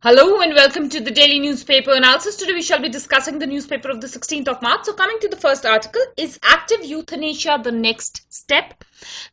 Hello and welcome to the daily newspaper analysis. Today we shall be discussing the newspaper of the 16th of March. So coming to the first article, is active euthanasia the next step?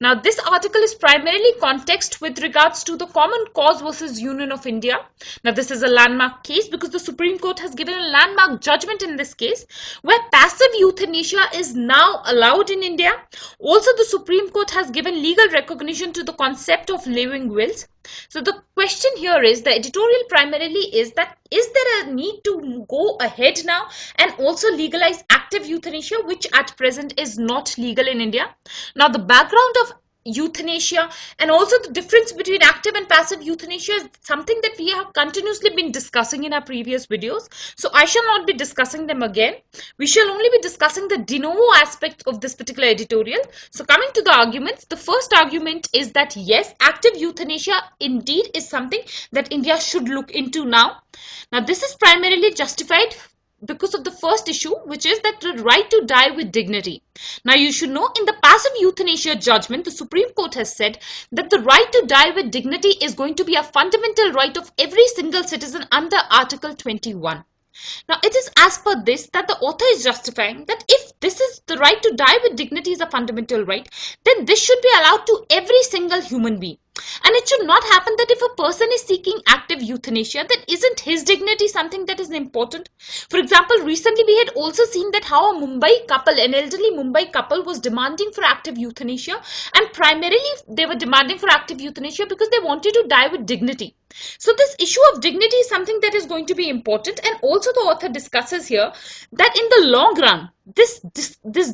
Now this article is primarily context with regards to the Common Cause versus Union of India. Now this is a landmark case because the Supreme Court has given a landmark judgment in this case where passive euthanasia is now allowed in India. Also the Supreme Court has given legal recognition to the concept of living wills. So the question here is, the editorial primarily is that is there a need to go ahead now and also legalize active euthanasia, which at present is not legal in India. Now the background of euthanasia and also the difference between active and passive euthanasia is something that we have continuously been discussing in our previous videos. So I shall not be discussing them again. We shall only be discussing the de novo aspect of this particular editorial. So coming to the arguments, the first argument is that yes, active euthanasia indeed is something that India should look into now. Now this is primarily justified because of the first issue, which is that the right to die with dignity. Now you should know, in the passive euthanasia judgment, the Supreme Court has said that the right to die with dignity is going to be a fundamental right of every single citizen under Article 21. Now it is as per this that the author is justifying that if this is the right to die with dignity is a fundamental right, then this should be allowed to every single human being. And it should not happen that if a person is seeking active euthanasia, then isn't his dignity something that is important? For example, recently we had also seen that how a Mumbai couple, an elderly Mumbai couple, was demanding for active euthanasia, and primarily they were demanding for active euthanasia because they wanted to die with dignity. So this issue of dignity is something that is going to be important, and also the author discusses here that in the long run, this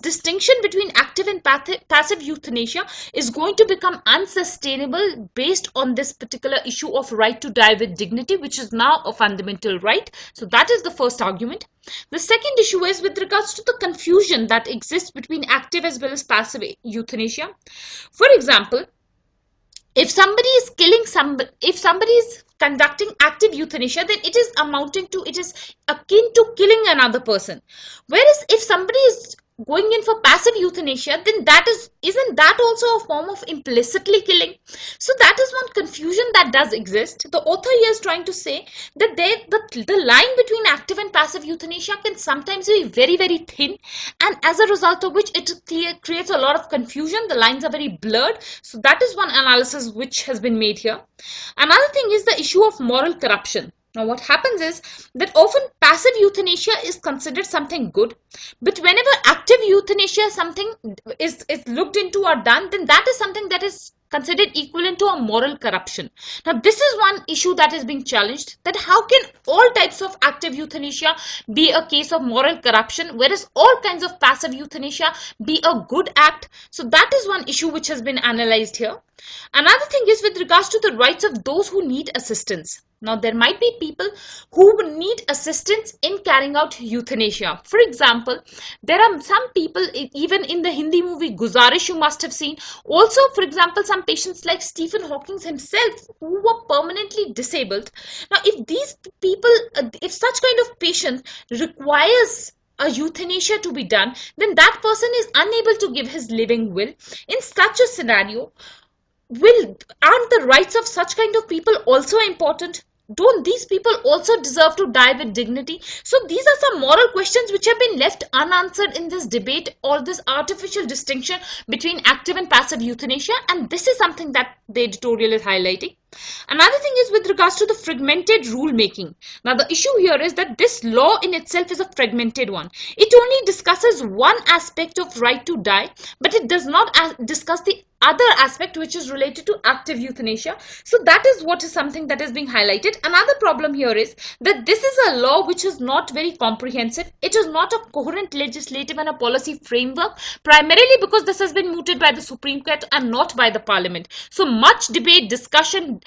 distinction between active and passive euthanasia is going to become unsustainable based on this particular issue of right to die with dignity, which is now a fundamental right. So that is the first argument. The second issue is with regards to the confusion that exists between active as well as passive euthanasia. For example, if somebody is killing somebody, if somebody is conducting active euthanasia, then it is akin to killing another person. Whereas if somebody is going in for passive euthanasia, then isn't that also a form of implicitly killing? So that is one confusion that does exist. The author here is trying to say that the line between active and passive euthanasia can sometimes be very, very thin, and as a result of which it creates a lot of confusion. The lines are very blurred. So that is one analysis which has been made here. Another thing is the issue of moral corruption. Now what happens is that often passive euthanasia is considered something good, but whenever active euthanasia something is looked into or done, then that is something that is considered equivalent to a moral corruption. Now this is one issue that is being challenged, that how can all types of active euthanasia be a case of moral corruption, whereas all kinds of passive euthanasia be a good act? So that is one issue which has been analyzed here. Another thing is with regards to the rights of those who need assistance. Now there might be people who need assistance in carrying out euthanasia. For example, there are some people, even in the Hindi movie Guzarish you must have seen. Also, for example, some patients like Stephen Hawking himself who were permanently disabled. Now if these people, if such kind of patient requires a euthanasia to be done, then that person is unable to give his living will. In such a scenario, aren't the rights of such kind of people also important? Don't these people also deserve to die with dignity? So these are some moral questions which have been left unanswered in this debate, or this artificial distinction between active and passive euthanasia, and this is something that the editorial is highlighting. Another thing is with regards to the fragmented rule making. Now the issue here is that this law in itself is a fragmented one. It only discusses one aspect of right to die, but it does not discuss the other aspect which is related to active euthanasia. So that is what is something that is being highlighted. Another problem here is that this is a law which is not very comprehensive. It is not a coherent legislative and a policy framework, primarily because this has been mooted by the Supreme Court and not by the Parliament. So much debate, discussion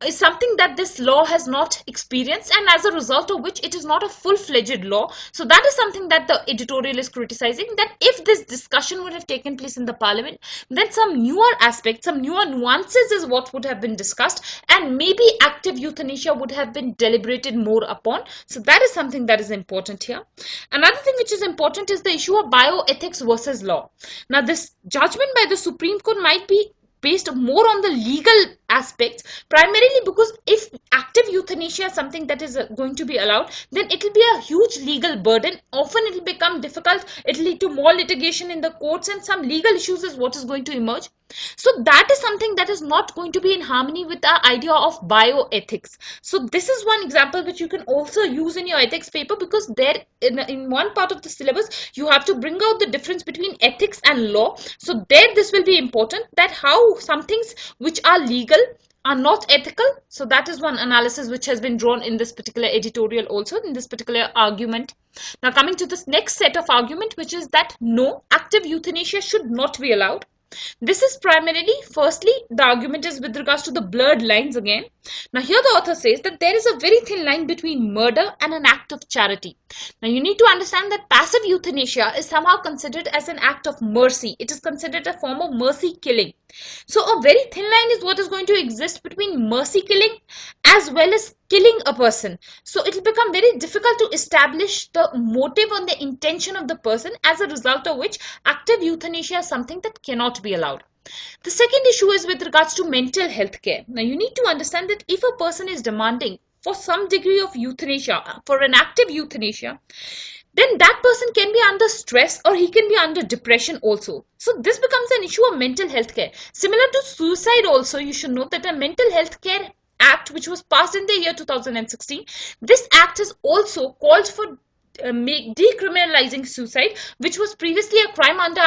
is something that this law has not experienced, and as a result of which it is not a full-fledged law. So that is something that the editorial is criticizing, that if this discussion would have taken place in the Parliament, then some newer aspects, some newer nuances is what would have been discussed, and maybe active euthanasia would have been deliberated more upon. So that is something that is important here. Another thing which is important is the issue of bioethics versus law. Now this judgment by the Supreme Court might be based more on the legal aspects, primarily because if active euthanasia is something that is going to be allowed, then it will be a huge legal burden. Often it will become difficult, it will lead to more litigation in the courts, and some legal issues is what is going to emerge. So that is something that is not going to be in harmony with our idea of bioethics. So this is one example which you can also use in your ethics paper, because there in one part of the syllabus you have to bring out the difference between ethics and law. So there this will be important, that how some things which are legal are not ethical. So that is one analysis which has been drawn in this particular editorial, also in this particular argument. Now coming to this next set of argument, which is that no, active euthanasia should not be allowed. This is primarily, firstly, the argument is with regards to the blurred lines again. Now here the author says that there is a very thin line between murder and an act of charity. Now you need to understand that passive euthanasia is somehow considered as an act of mercy. It is considered a form of mercy killing. So a very thin line is what is going to exist between mercy killing as well as killing a person. So it will become very difficult to establish the motive and the intention of the person, as a result of which active euthanasia is something that cannot be allowed. The second issue is with regards to mental health care. Now you need to understand that if a person is demanding for some degree of euthanasia, for an active euthanasia, then that person can be under stress or he can be under depression also. So this becomes an issue of mental health care. Similar to suicide also, you should note that a mental health care act which was passed in the year 2016, this act has also called for decriminalizing suicide, which was previously a crime under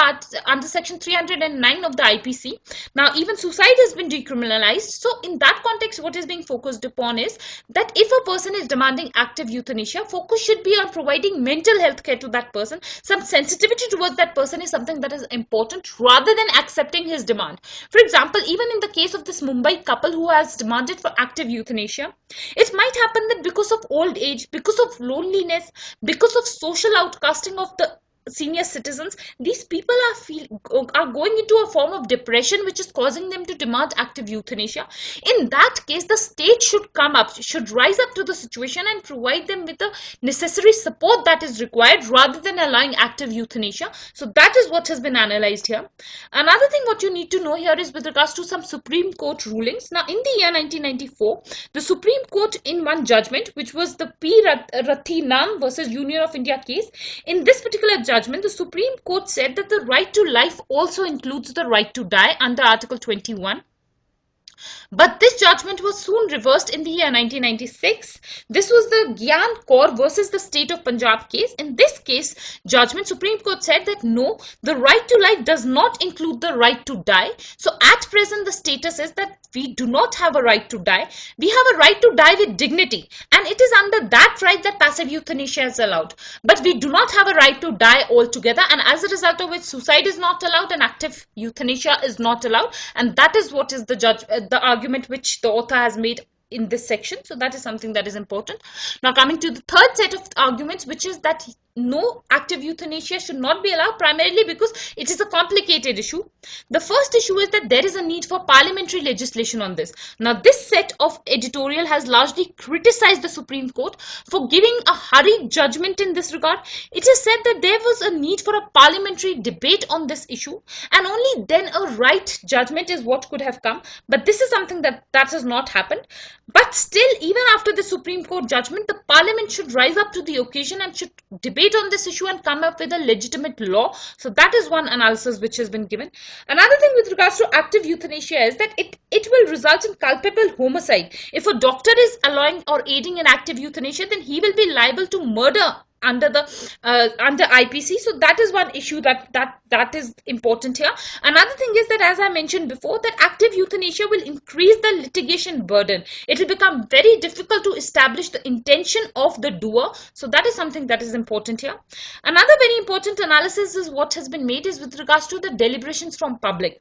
section 309 of the IPC. Now even suicide has been decriminalized. So in that context, what is being focused upon is that if a person is demanding active euthanasia, focus should be on providing mental health care to that person. Some sensitivity towards that person is something that is important, rather than accepting his demand. For example, even in the case of this Mumbai couple who has demanded for active euthanasia, it might happen that because of old age, because of loneliness, because of social outcasting of the senior citizens, these people are going into a form of depression which is causing them to demand active euthanasia. In that case, the state should rise up to the situation and provide them with the necessary support that is required, rather than allowing active euthanasia. So that is what has been analyzed here. Another thing what you need to know here is with regards to some Supreme Court rulings. Now in the year 1994, the Supreme Court, in one judgment, which was the P. Rathinam versus Union of India case, in this particular judgment, the Supreme Court said that the right to life also includes the right to die under Article 21. But this judgment was soon reversed in the year 1996. This was the Gyan Kaur versus the State of Punjab case. In this case, judgment, Supreme Court said that no, the right to life does not include the right to die. So at present, the status is that we do not have a right to die. We have a right to die with dignity, and it is under that right that passive euthanasia is allowed. But we do not have a right to die altogether, and as a result of which suicide is not allowed and active euthanasia is not allowed. And that is what is the argument which the author has made in this section. So that is something that is important. Now coming to the third set of arguments, which is that no, active euthanasia should not be allowed, primarily because it is a complicated issue. The first issue is that there is a need for parliamentary legislation on this. Now this set of editorial has largely criticized the Supreme Court for giving a hurried judgment in this regard. It is said that there was a need for a parliamentary debate on this issue, and only then a right judgment is what could have come. But this is something that has not happened. But still, even after the Supreme Court judgment, the Parliament should rise up to the occasion and should debate on this issue and come up with a legitimate law. So that is one analysis which has been given. Another thing with regards to active euthanasia is that it will result in culpable homicide. If a doctor is allowing or aiding in active euthanasia, then he will be liable to murder under IPC. So that is one issue that is important here. Another thing is that, as I mentioned before, that active euthanasia will increase the litigation burden. It will become very difficult to establish the intention of the doer. So that is something that is important here. Another very important analysis is what has been made is with regards to the deliberations from public.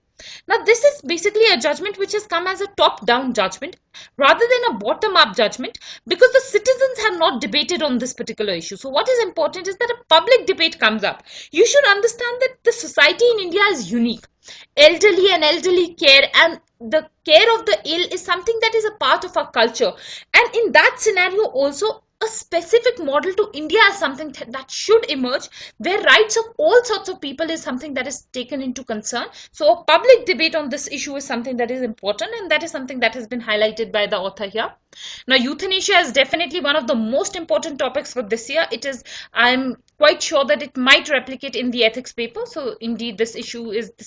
Now this is basically a judgment which has come as a top-down judgment rather than a bottom-up judgment, because the citizens have not debated on this particular issue. So what is important is that a public debate comes up. You should understand that the society in India is unique. Elderly and elderly care and the care of the ill is something that is a part of our culture. And in that scenario also, a specific model to India as something that should emerge, where rights of all sorts of people is something that is taken into concern. So a public debate on this issue is something that is important, and that is something that has been highlighted by the author here. Now, euthanasia is definitely one of the most important topics for this year. It is, I'm quite sure that it might replicate in the ethics paper. So indeed, this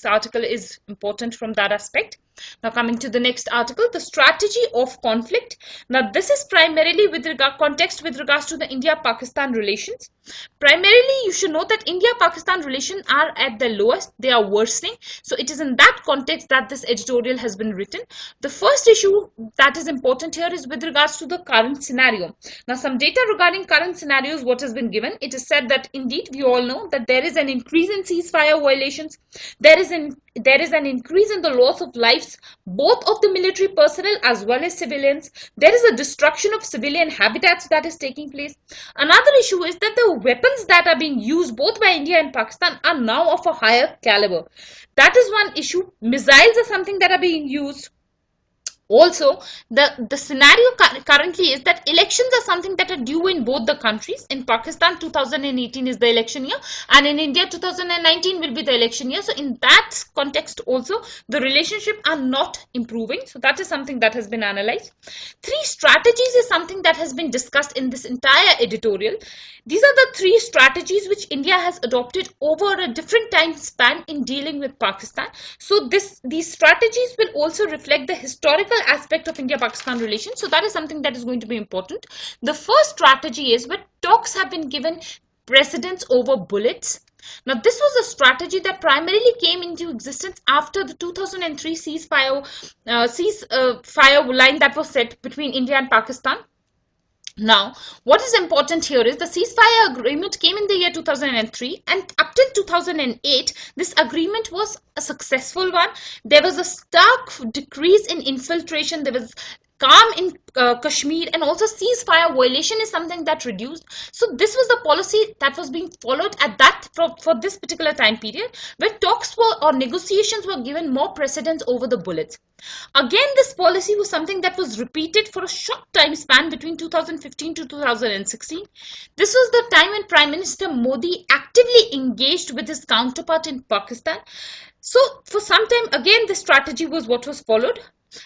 article is important from that aspect. Now, coming to the next article, the strategy of conflict. Now, this is primarily with regards to the India-Pakistan relations. Primarily, you should know that India-Pakistan relations are at the lowest. They are worsening. So it is in that context that this editorial has been written. The first issue that is important here is with regards to the current scenario. Now, some data regarding current scenarios, what has been given. It is said that indeed, we all know that there is an increase in ceasefire violations. There is an increase in the loss of lives, both of the military personnel as well as civilians. There is a destruction of civilian habitats that is taking place. Another issue is that the weapons that are being used both by India and Pakistan are now of a higher caliber. That is one issue. Missiles are something that are being used. Also, the scenario currently is that elections are something that are due in both the countries. In Pakistan, 2018 is the election year, and in India, 2019 will be the election year. So in that context also, the relationship are not improving. So that is something that has been analyzed. 3 strategies is something that has been discussed in this entire editorial. These are the 3 strategies which India has adopted over a different time span in dealing with Pakistan. So these strategies will also reflect the historical aspect of India-Pakistan relations. So that is something that is going to be important. The first strategy is where talks have been given precedence over bullets. Now, this was a strategy that primarily came into existence after the 2003 ceasefire line that was set between India and Pakistan. Now, what is important here is the ceasefire agreement came in the year 2003, and up till 2008, this agreement was a successful one. There was a stark decrease in infiltration. There was calm in Kashmir, and also ceasefire violation is something that reduced. So this was the policy that was being followed at that for this particular time period, where talks or negotiations were given more precedence over the bullets. Again, this policy was something that was repeated for a short time span between 2015 to 2016. This was the time when Prime Minister Modi actively engaged with his counterpart in Pakistan. So for some time, again, this strategy was what was followed.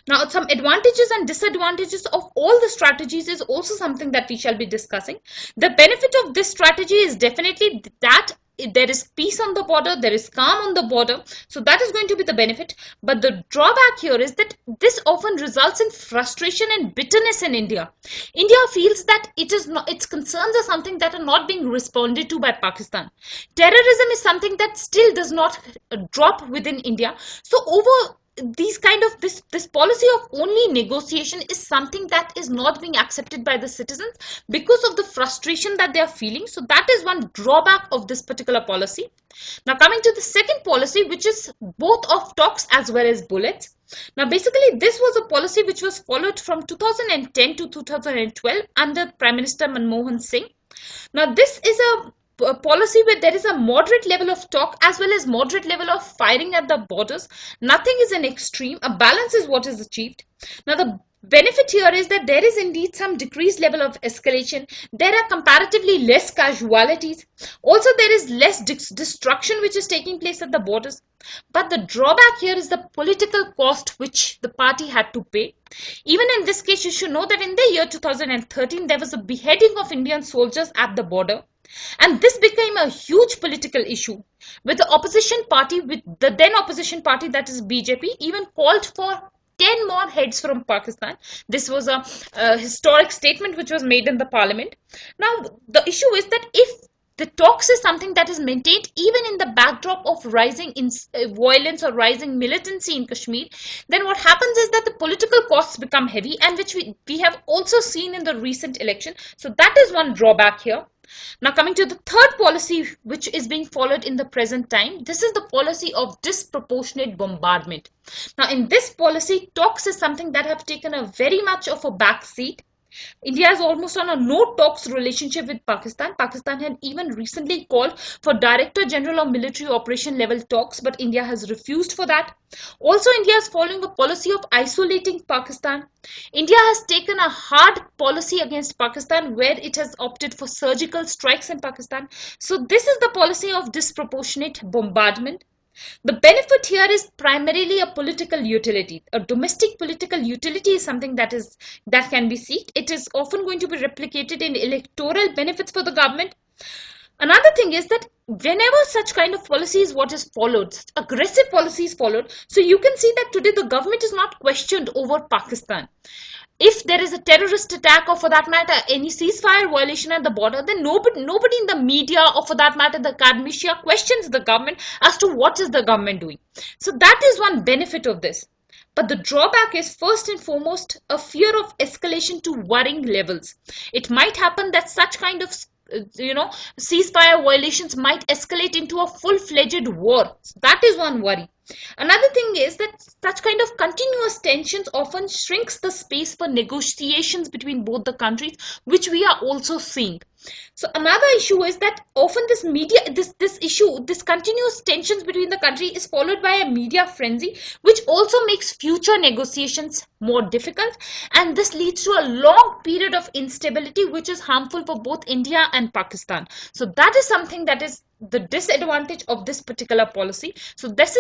Now, some advantages and disadvantages of all the strategies is also something that we shall be discussing. The benefit of this strategy is definitely that there is peace on the border, there is calm on the border. So that is going to be the benefit. But the drawback here is that this often results in frustration and bitterness in India. India feels that its concerns are something that are not being responded to by Pakistan. Terrorism is something that still does not drop within India. So over these kind of this policy of only negotiation is something that is not being accepted by the citizens because of the frustration that they are feeling. So that is one drawback of this particular policy. Now, coming to the second policy, which is both of talks as well as bullets. Now, basically, this was a policy which was followed from 2010 to 2012 under Prime Minister Manmohan Singh. Now, this is a policy where there is a moderate level of talk as well as moderate level of firing at the borders. Nothing is an extreme. A balance is what is achieved. Now, the benefit here is that there is indeed some decreased level of escalation. There are comparatively less casualties. Also, there is less destruction which is taking place at the borders. But the drawback here is the political cost which the party had to pay. Even in this case, you should know that in the year 2013, there was a beheading of Indian soldiers at the border. And this became a huge political issue, with the opposition party, with the then opposition party, that is BJP, even called for 10 more heads from Pakistan. This was a historic statement which was made in the parliament. Now, the issue is that if the talks is something that is maintained even in the backdrop of rising violence or rising militancy in Kashmir, then what happens is that the political costs become heavy, and which we have also seen in the recent election. So that is one drawback here. Now, coming to the third policy which is being followed in the present time, this is the policy of disproportionate bombardment. Now, in this policy, talks is something that have taken a very much of a back seat. India is almost on a no talks relationship with Pakistan. Pakistan had even recently called for Director General of Military Operation level talks, but India has refused for that. Also, India is following a policy of isolating Pakistan. India has taken a hard policy against Pakistan where it has opted for surgical strikes in Pakistan. So this is the policy of disproportionate bombardment. The benefit here is primarily a political utility. A domestic political utility is something that can be sought. It is often going to be replicated in electoral benefits for the government. Another thing is that whenever such kind of policy is what is followed, aggressive policy is followed. So you can see that today the government is not questioned over Pakistan. If there is a terrorist attack, or for that matter any ceasefire violation at the border, then nobody in the media, or for that matter the academia, questions the government as to what is the government doing. So that is one benefit of this. But the drawback is first and foremost a fear of escalation to worrying levels. It might happen that such kind of ceasefire violations might escalate into a full-fledged war. So that is one worry. Another thing is that such kind of continuous tensions often shrinks the space for negotiations between both the countries, which we are also seeing. So another issue is that often this continuous tensions between the country is followed by a media frenzy, which also makes future negotiations more difficult, and this leads to a long period of instability, which is harmful for both India and Pakistan. So that is something that is the disadvantage of this particular policy. So this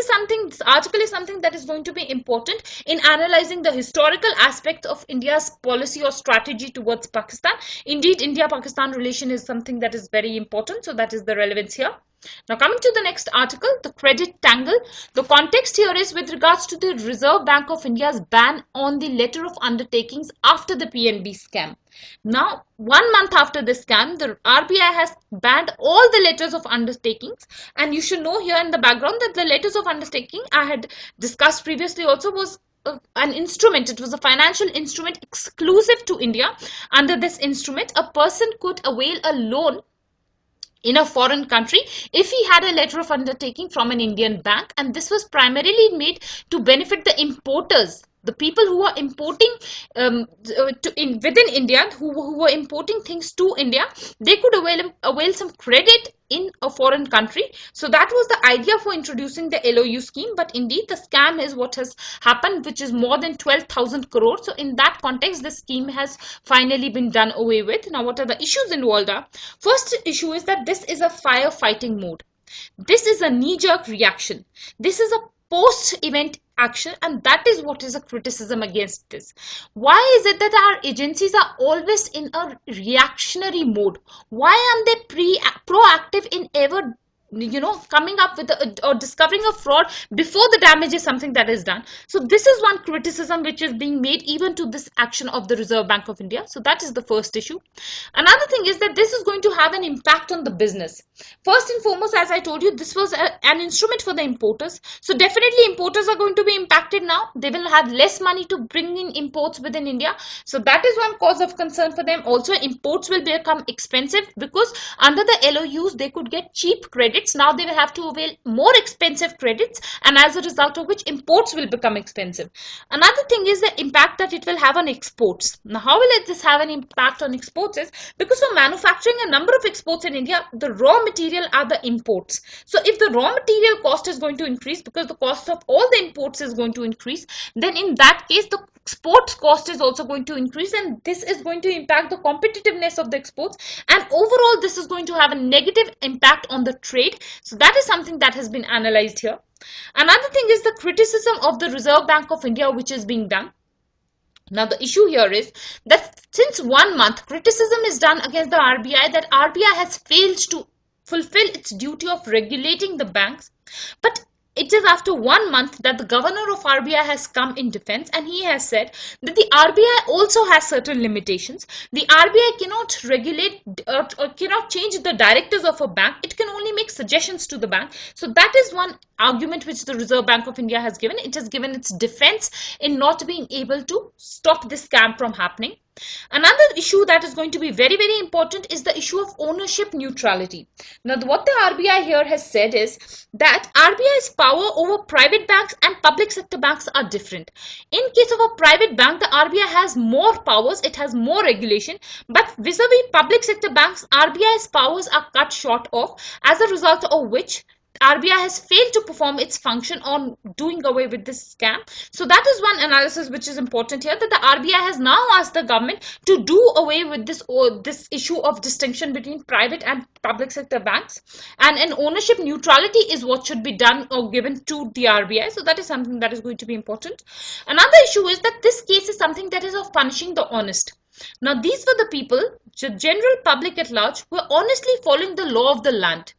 article is something that is going to be important in analyzing the historical aspect of India's policy or strategy towards Pakistan. Indeed, India-Pakistan relation is something that is very important. So that is the relevance here. Now coming to the next article, the credit tangle. The context here is with regards to the Reserve Bank of India's ban on the letter of undertakings after the PNB scam. Now, 1 month after this scam, the RBI has banned all the letters of undertakings, and you should know here in the background that the letters of undertaking I had discussed previously also was an instrument. It was a financial instrument exclusive to India. Under this instrument, a person could avail a loan in a foreign country if he had a letter of undertaking from an Indian bank, and this was primarily made to benefit the importers, the people who are importing within India, who were importing things to India. They could avail some credit in a foreign country. So that was the idea for introducing the LoU scheme. But indeed, the scam is what has happened, which is more than 12,000 crores. So in that context, the scheme has finally been done away with. Now, what are the issues involved? First issue is that this is a firefighting mode. This is a knee-jerk reaction. This is a post-event action, and that is what is a criticism against this. Why is it that our agencies are always in a reactionary mode? Why aren't they proactive in ever coming up with or discovering a fraud before the damage is something that is done? So this is one criticism which is being made even to this action of the Reserve Bank of India. So that is the first issue. Another thing is that this is going to have an impact on the business. First and foremost, as I told you, this was an instrument for the importers. So definitely importers are going to be impacted now. They will have less money to bring in imports within India. So that is one cause of concern for them. Also, imports will become expensive because under the LOUs, they could get cheap credits. Now they will have to avail more expensive credits, and as a result of which imports will become expensive. Another thing is the impact that it will have on exports. Now, how will this have an impact on exports is because for manufacturing a number of exports in India, the raw material are the imports. So if the raw material cost is going to increase because the cost of all the imports is going to increase, then in that case the export cost is also going to increase, and this is going to impact the competitiveness of the exports, and overall this is going to have a negative impact on the trade. So that is something that has been analyzed here. Another thing is the criticism of the Reserve Bank of India which is being done. Now the issue here is that since 1 month criticism is done against the RBI that RBI has failed to fulfill its duty of regulating the banks, but it is after 1 month that the governor of RBI has come in defense, and he has said that the RBI also has certain limitations. The RBI cannot regulate or cannot change the directors of a bank. It can only make suggestions to the bank. So that is one argument which the Reserve Bank of India has given. It has given its defense in not being able to stop this scam from happening. Another issue that is going to be very, very important is the issue of ownership neutrality. Now, what the RBI here has said is that RBI's power over private banks and public sector banks are different. In case of a private bank, the RBI has more powers, it has more regulation, but vis-a-vis public sector banks, RBI's powers are cut short of, as a result of which RBI has failed to perform its function on doing away with this scam. So that is one analysis which is important here, that the RBI has now asked the government to do away with this issue of distinction between private and public sector banks, and an ownership neutrality is what should be done or given to the RBI. So that is something that is going to be important. Another issue is that this case is something that is of punishing the honest. Now, these were the people, the general public at large, who were honestly following the law of the land.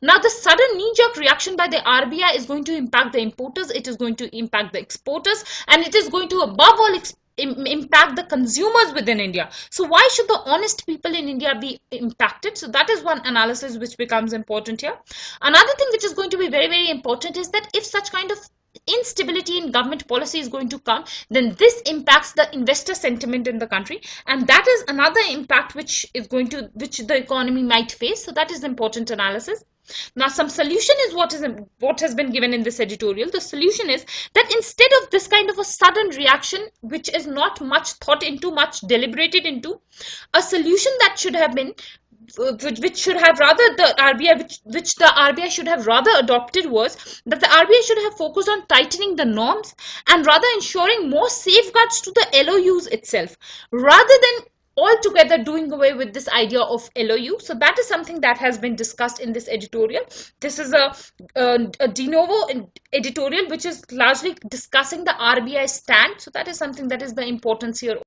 Now, the sudden knee-jerk reaction by the RBI is going to impact the importers, it is going to impact the exporters, and it is going to above all impact the consumers within India. So why should the honest people in India be impacted? So that is one analysis which becomes important here. Another thing which is going to be very, very important is that if such kind of instability in government policy is going to come, then this impacts the investor sentiment in the country, and that is another impact which the economy might face. So that is important analysis. Now, some solution is what has been given in this editorial. The solution is that instead of this kind of a sudden reaction, which is not much thought into, much deliberated into, a solution that should have been which should have rather the RBI should have rather adopted was that the RBI should have focused on tightening the norms and rather ensuring more safeguards to the LoUs itself, rather than altogether doing away with this idea of LoU. So that is something that has been discussed in this editorial. This is a de novo editorial which is largely discussing the RBI stand. So that is something that is the importance here.